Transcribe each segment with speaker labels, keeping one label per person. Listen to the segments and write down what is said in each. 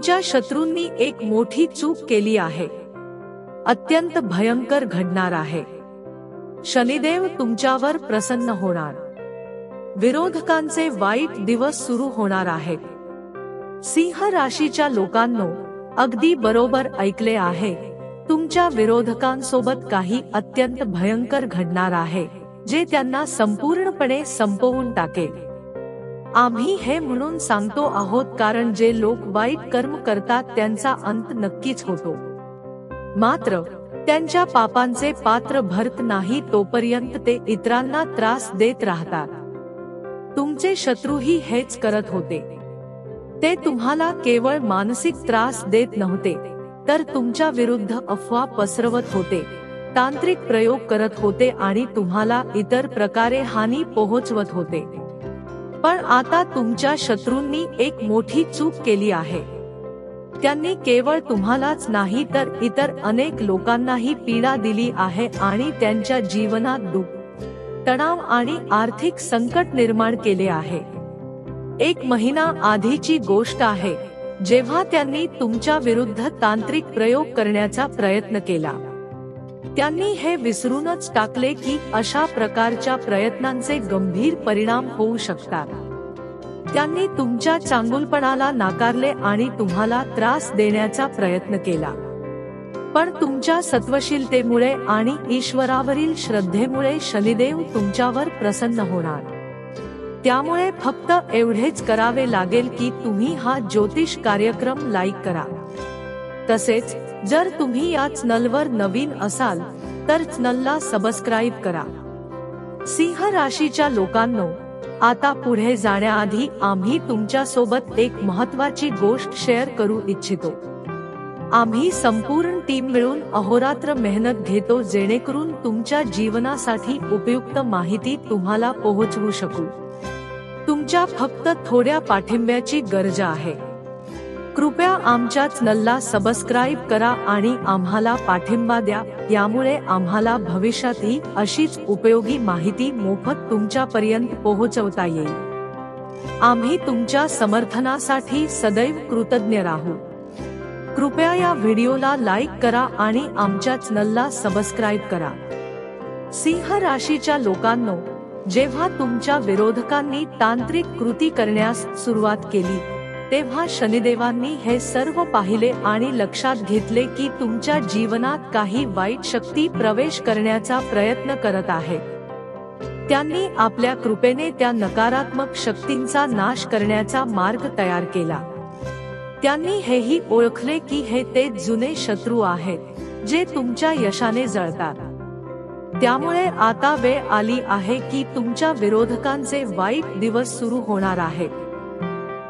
Speaker 1: तुमच्या शत्रूंनी एक मोठी चूक केली आहे, अत्यंत भयंकर घडणार आहे। शनिदेव तुमच्यावर प्रसन्न होणार, विरोधकांचे वाईट दिवस सुरू होणार आहेत। सिंह राशीच्या लोकांनो, अगदी बरोबर ऐकले आहे, तुमच्या विरोधकांसोबत काही अत्यंत भयंकर घडणार आहे, जे त्यांना संपूर्णपणे संपवून टाकेल। आम्ही हे म्हणून सांगतो आहोत कारण जे लोक वाईट कर्म करतात त्यांचा अंत नक्कीच होतो, मात्र त्यांच्या पापांचे पात्र भरत नाही तोपर्यंत ते इतरांना त्रास देत राहतात। तुमचे शत्रूही हेच करत होते। ते तुम्हाला केवळ मानसिक त्रास देत नव्हते, तर तुमच्या विरुद्ध अफवा पसरवत होते, तांत्रिक प्रयोग करत होते आणि तुम्हाला इतर प्रकारे हानी पोहोचवत होते। पण आता तुमच्या शत्रूंनी एक मोठी चूक केली आहे। त्यांनी केवळ तुम्हालाच नाही तर इतर अनेक लोकांनाही पीडा दिली आहे आणि त्यांच्या जीवनात दुःख, तणाव आणि आर्थिक संकट निर्माण केले आहे। 1 महिना आधीची गोष्ट आहे, जेव्हा त्यांनी तुमच्या विरुद्ध तांत्रिक प्रयोग करण्याचा प्रयत्न केला। त्यांनी हे विसरूनच टाकले की अशा प्रकारच्या प्रयत्नांचे गंभीर परिणाम होऊ शकतात। त्यांनी तुमच्या चांगुलपणाला नाकारले आणि तुम्हाला त्रास देण्याचा प्रयत्न केला। पण तुमच्या सत्वशीलतेमुळे आणि ईश्वरावरील श्रद्धेमुळे शनिदेव तुमच्यावर प्रसन्न होणार। त्यामुळे फक्त एवढेच करावे लागेल की तुम्ही हा ज्योतिष कार्यक्रम लाईक करा। तसेच जर तुम्ही या चॅनलवर नवीन असाल तर चॅनलला सबस्क्राईब करा। सिंह राशीच्या लोकांनो, आता पुढे जाण्याआधी आम्ही तुमच्या सोबत एक महत्त्वाची गोष्ट शेअर करू इच्छितो। आम्ही संपूर्ण टीम मिळून अहोरात्र मेहनत घेतो जेणेकरून तुमच्या जीवनासाठी उपयुक्त माहिती तुम्हाला पोहोचवू शकू। तुमच्या फक्त थोड्या पाठिंब्याची गरज आहे। कृपया आमच्या चॅनलला सबस्क्राईब करा आणि आम्हाला पाठिंबा द्या, यामुळे आम्हाला भविष्यातही अशीच उपयोगी माहिती मोफत तुमच्यापर्यंत पोहोचवता येईल। आम्ही तुमच्या समर्थनासाठी सदैव कृतज्ञ राहू। कृपया या व्हिडिओला लाईक करा आणि आमच्या चॅनलला सबस्क्राईब करा। सिंह राशीच्या लोकांनो, जेव्हा तुमच्या विरोधकांनी तांत्रिक कृती करण्यास सुरुवात केली, तेव्हा शनिदेवांनी हे सर्व पाहिले आणि लक्षात घेतले की तुमच्या जीवनात काही वाईट शक्ती प्रवेश करण्याचा प्रयत्न करत आहे। त्यांनी आपल्या कृपेने त्या नकारात्मक शक्तींचा नाश करण्याचा मार्ग तयार केला। त्यांनी हेही ओळखले की हे ते जुने शत्रू आहेत जे तुमच्या यशाने जळतात। त्यामुळे आता वेळ आली आहे की तुमच्या विरोधकांचे वाईट दिवस सुरू होणार आहेत।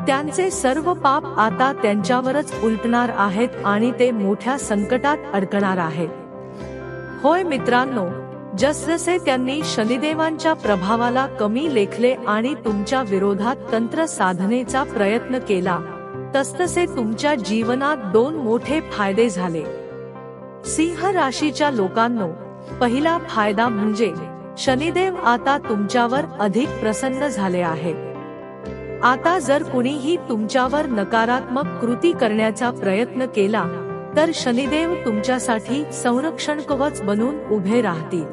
Speaker 1: त्यांचे सर्व पाप आता त्यांच्यावरच उलटणार आहेत आणि ते मोठ्या संकटात अडकणार आहेत। होय मित्रांनो, जसजसे त्यांनी शनिदेवांच्या प्रभावाला कमी लेखले आणि तुमच्या विरोधात तंत्र साधनेचा प्रयत्न केला, तसतसे तुमच्या जीवनात 2 मोठे फायदे झाले। सिंह राशीच्या लोकांनो, पहिला फायदा म्हणजे शनिदेव आता तुमच्यावर अधिक प्रसन्न झाले आहेत। आता जर कुणीही तुमच्यावर नकारात्मक कृती करण्याचा प्रयत्न केला तर शनिदेव तुमच्यासाठी संरक्षण कवच बनून उभे राहतील।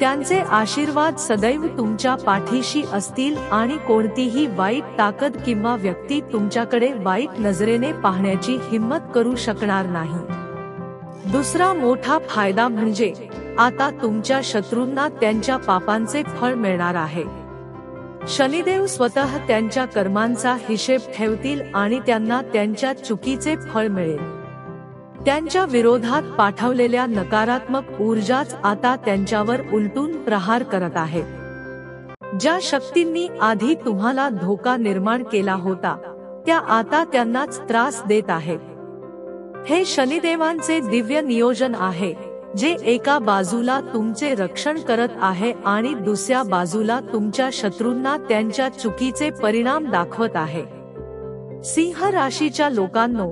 Speaker 1: त्यांचे आशीर्वाद सदैव तुमच्या पाठीशी असतील आणि कोणतीही वाईट ताकद किंवा व्यक्ती तुमच्याकडे वाईट नजरेने पाहण्याची हिम्मत करू शकणार नाही। दुसरा मोठा फायदा म्हणजे आता तुमच्या शत्रूंना त्यांच्या पापांचे फळ मिळणार आहे। शनिदेव स्वतः त्यांच्या कर्मांचा हिशेब ठेवतील आणि त्यांना त्यांच्या चुकीचे फळ मिळेल। त्यांच्या विरोधात पाठवलेल्या नकारात्मक ऊर्जाच आता त्यांच्यावर उलटून प्रहार करत आहेत। ज्या शक्तींनी आधी तुम्हाला धोका निर्माण केला होता, त्या आता त्यांनाच त्रास देत आहेत। हे शनिदेवांचे दिव्य नियोजन आहे, जे एका बाजूला तुमचे रक्षण करत आहे आणि दुसऱ्या बाजूला तुमच्या शत्रूंना त्यांच्या चुकीचे परिणाम दाखवत आहे। सिंह राशीच्या लोकांनो,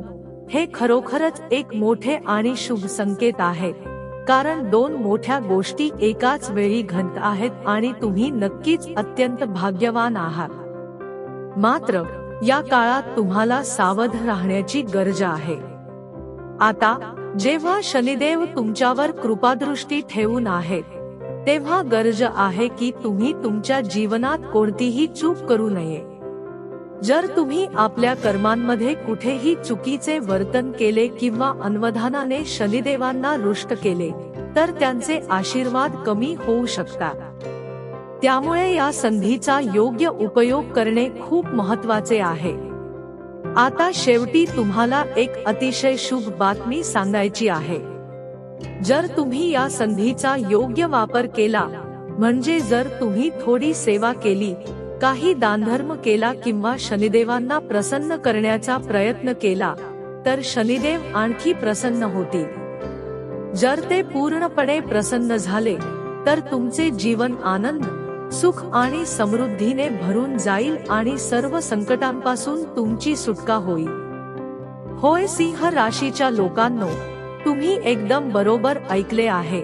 Speaker 1: हे खरोखरच एक मोठे आणि शुभ संकेत आहे, कारण 2 मोठ्या गोष्टी एकाच वेळी घडत आहेत आणि तुम्ही नक्कीच अत्यंत भाग्यवान आहात। मात्र या काळात तुम्हाला सावध राहण्याची गरज आहे। आता जेव्हा शनिदेव तुमच्यावर कृपादृष्टी ठेवून आहेत, तेव्हा गरज आहे की तुम्ही तुमच्या जीवनात कोणतीही चूक करू नये। जर तुम्ही आपल्या कर्मांमध्ये कुठेही चुकीचे वर्तन केले किंवा अनवधानाने शनिदेवांना रुष्ट केले, तर त्यांचे आशीर्वाद कमी होऊ शकतात। त्यामुळे या संधीचा योग्य उपयोग करणे खूप महत्त्वाचे आहे। आता शेवटी तुम्हाला एक अतिशय शुभ बातमी सांगायची आहे। जर तुम्ही या संधीचा योग्य वापर केला, म्हणजे जर तुम्ही थोडी सेवा केली, काही दानधर्म केला किंवा शनिदेवांना प्रसन्न करण्याचा प्रयत्न केला, तर शनिदेव आणखी प्रसन्न होतील। जर ते पूर्णपणे प्रसन्न झाले, तर तुमचे जीवन आनंद, सुख आणि समृद्धीने भरून जाईल आणि सर्व संकटांपासून तुमची सुटका होईल। होय सिंह राशीच्या लोकांनो, तुम्ही एकदम बरोबर ऐकले आहे।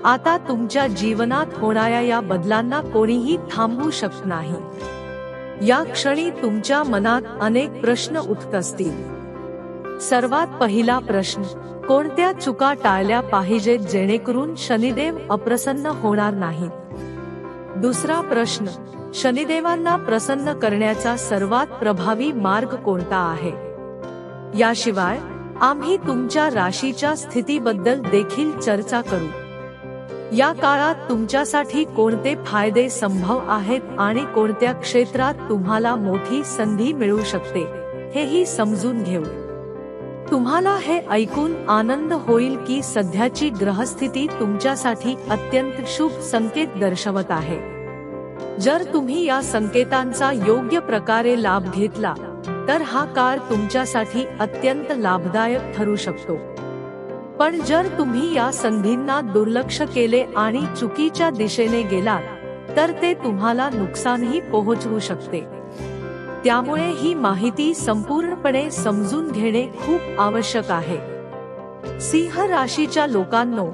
Speaker 1: आता तुमच्या जीवनात होणाऱ्या या बदलांना कोणीही थांबवू शकत नाही। या क्षणी तुमच्या मनात अनेक प्रश्न उठत असतील। सर्वात पहिला प्रश्न, कोणत्या चुका टाळल्या पाहिजेत जेणेकरून शनिदेव अप्रसन्न होणार नाहीत? दुसरा प्रश्न, शनिदेवांना प्रसन्न करण्याचा सर्वात प्रभावी मार्ग कोणता आहे? याशिवाय आम्ही तुमच्या राशीच्या स्थितीबद्दल देखील चर्चा करू। या काळात तुमच्यासाठी कोणते फायदे संभव आहेत आणि कोणत्या क्षेत्रात तुम्हाला मोठी संधी मिळू शकते, हेही समजून घेऊ। तुम्हाला हे ऐकून आनंद होईल की सध्याची ग्रहस्थिती तुमच्यासाठी अत्यंत शुभ संकेत दर्शवत आहे। जर तुम्ही या संकेतांचा योग्य प्रकारे लाभ घेतला, तर हा काळ तुमच्यासाठी अत्यंत लाभदायक ठरू शकतो। पण जर तुम्ही या संधींना दुर्लक्ष केले आणि चुकीच्या दिशेने गेलात, तर ते तुम्हाला नुकसानही पोहोचवू शकते। त्यामुळे ही माहिती संपूर्णपणे समजून घेणे खूप आवश्यक आहे। सिंह राशीच्या लोकांनो,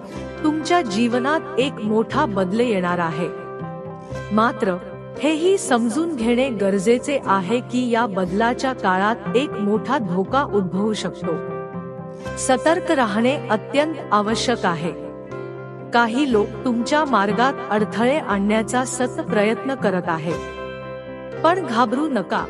Speaker 1: तुमच्या जीवनात एक मोठा बदल येणार आहे। मात्र हेही समजून घेणे गरजेचे आहे की या बदलाच्या काळात एक मोठा धोका उद्भवू शकतो। सतर्क राहणे अत्यंत आवश्यक आहे। काही लोक तुमच्या मार्गात अडथळे आणण्याचा सतत प्रयत्न करत आहेत, पण घाबरू नका।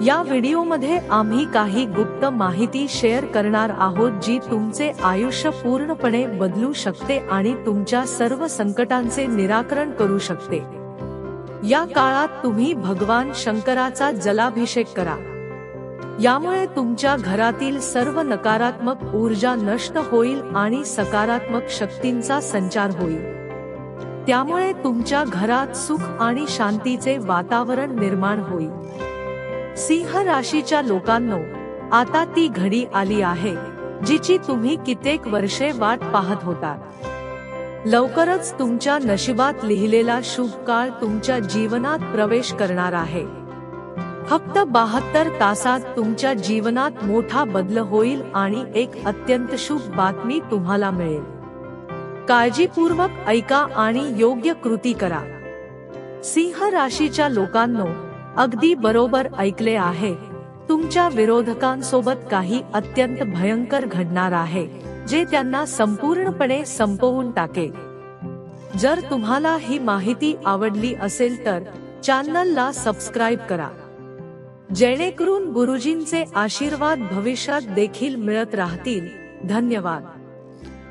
Speaker 1: या व्हिडिओमध्ये आम्ही काही गुप्त माहिती शेअर करणार आहोत जी तुमचे आयुष्य पूर्णपणे बदलू शकते आणि तुमच्या सर्व संकटांचे निराकरण करू शकते। या काळात तुम्ही भगवान शंकराचा जलाभिषेक करा। यामुळे तुमच्या घरातील सर्व नकारात्मक ऊर्जा नष्ट होईल आणि सकारात्मक शक्तींचा संचार होईल। त्यामुळे तुमच्या घरात सुख आणि शांतीचे वातावरण निर्माण होईल। सिंह राशीच्या लोकांनो, आता ती घडी आली आहे जिची तुम्ही कित्येक वर्षे वाट पाहत होता। लवकरच तुमच्या नशिबात लिहिलेला शुभ काळ तुमच्या जीवनात प्रवेश करणार आहे। फक्त 72 तासात तुमच्या जीवनात मोठा बदल होईल आणि एक अत्यंत शुभ बातमी तुम्हाला मिळेल। काळजीपूर्वक ऐका आणि योग्य कृती करा। सिंह राशीच्या लोकांनो, अगदी बरोबर ऐकले आहे। तुमच्या विरोधकांसोबत काही अत्यंत भयंकर घडणार आहे, जे त्यांना संपूर्णपणे संपवून टाकेल। जर तुम्हाला ही माहिती आवडली असेल तर चॅनलला सबस्क्राइब करा, जेणेकरून गुरुजींचे आशीर्वाद भविष्यात देखील मिळत राहतील। धन्यवाद।